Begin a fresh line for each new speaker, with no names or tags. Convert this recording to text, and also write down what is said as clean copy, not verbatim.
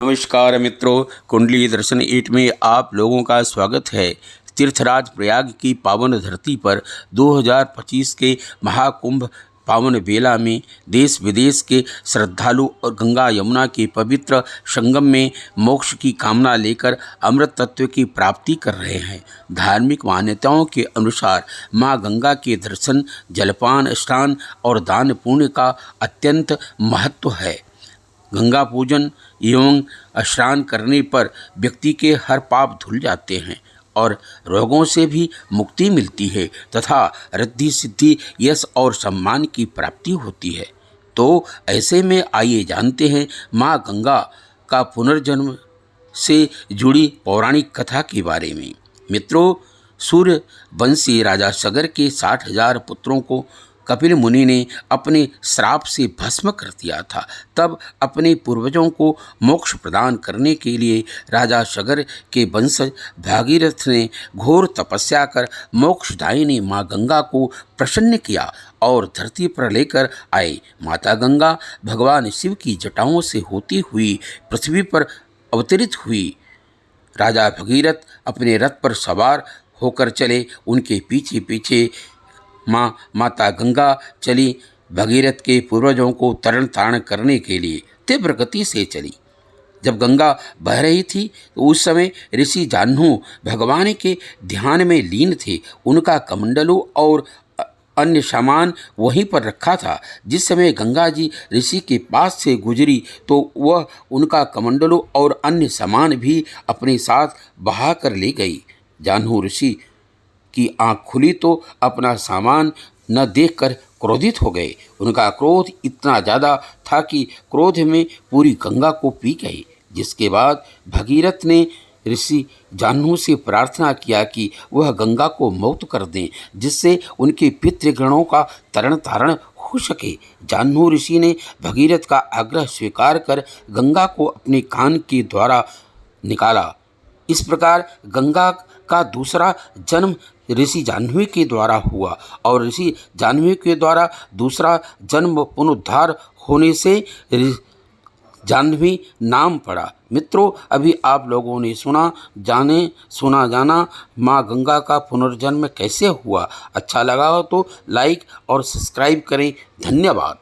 नमस्कार मित्रों, कुंडली दर्शन 8 में आप लोगों का स्वागत है। तीर्थराज प्रयाग की पावन धरती पर 2025 के महाकुंभ पावन बेला में देश विदेश के श्रद्धालु और गंगा यमुना के पवित्र संगम में मोक्ष की कामना लेकर अमृत तत्व की प्राप्ति कर रहे हैं। धार्मिक मान्यताओं के अनुसार माँ गंगा के दर्शन, जलपान, स्नान और दान पुण्य का अत्यंत महत्व है। गंगा पूजन एवं स्नान करने पर व्यक्ति के हर पाप धुल जाते हैं और रोगों से भी मुक्ति मिलती है तथा रिद्धि सिद्धि, यश और सम्मान की प्राप्ति होती है। तो ऐसे में आइए जानते हैं माँ गंगा का पुनर्जन्म से जुड़ी पौराणिक कथा के बारे में। मित्रों, सूर्यवंशी राजा सगर के 60,000 पुत्रों को कपिल मुनि ने अपने श्राप से भस्म कर दिया था। तब अपने पूर्वजों को मोक्ष प्रदान करने के लिए राजा सगर के वंशज भागीरथ ने घोर तपस्या कर मोक्षदायिनी माँ गंगा को प्रसन्न किया और धरती पर लेकर आए। माता गंगा भगवान शिव की जटाओं से होती हुई पृथ्वी पर अवतरित हुई। राजा भगीरथ अपने रथ पर सवार होकर चले। उनके पीछे पीछे माता गंगा चली। भगीरथ के पूर्वजों को तरण तारण करने के लिए तीव्र गति से चली। जब गंगा बह रही थी तो उस समय ऋषि जाह्नू भगवान के ध्यान में लीन थे। उनका कमंडलू और अन्य सामान वहीं पर रखा था। जिस समय गंगा जी ऋषि के पास से गुजरी तो वह उनका कमंडलू और अन्य सामान भी अपने साथ बहा कर ले गई। जाह्नू ऋषि की आँख खुली तो अपना सामान न देखकर क्रोधित हो गए। उनका क्रोध इतना ज़्यादा था कि क्रोध में पूरी गंगा को पी गए। जिसके बाद भगीरथ ने ऋषि जाह्नू से प्रार्थना किया कि वह गंगा को मुक्त कर दें, जिससे उनके पितृगणों का तरण तारण हो सके। जाह्नू ऋषि ने भगीरथ का आग्रह स्वीकार कर गंगा को अपने कान के द्वारा निकाला। इस प्रकार गंगा का दूसरा जन्म ऋषि जाह्नवी के द्वारा हुआ और ऋषि जाह्नवी के द्वारा दूसरा जन्म पुनरुद्धार होने से जाह्नवी नाम पड़ा। मित्रों, अभी आप लोगों ने सुना जाना माँ गंगा का पुनर्जन्म कैसे हुआ। अच्छा लगा हो तो लाइक और सब्सक्राइब करें। धन्यवाद।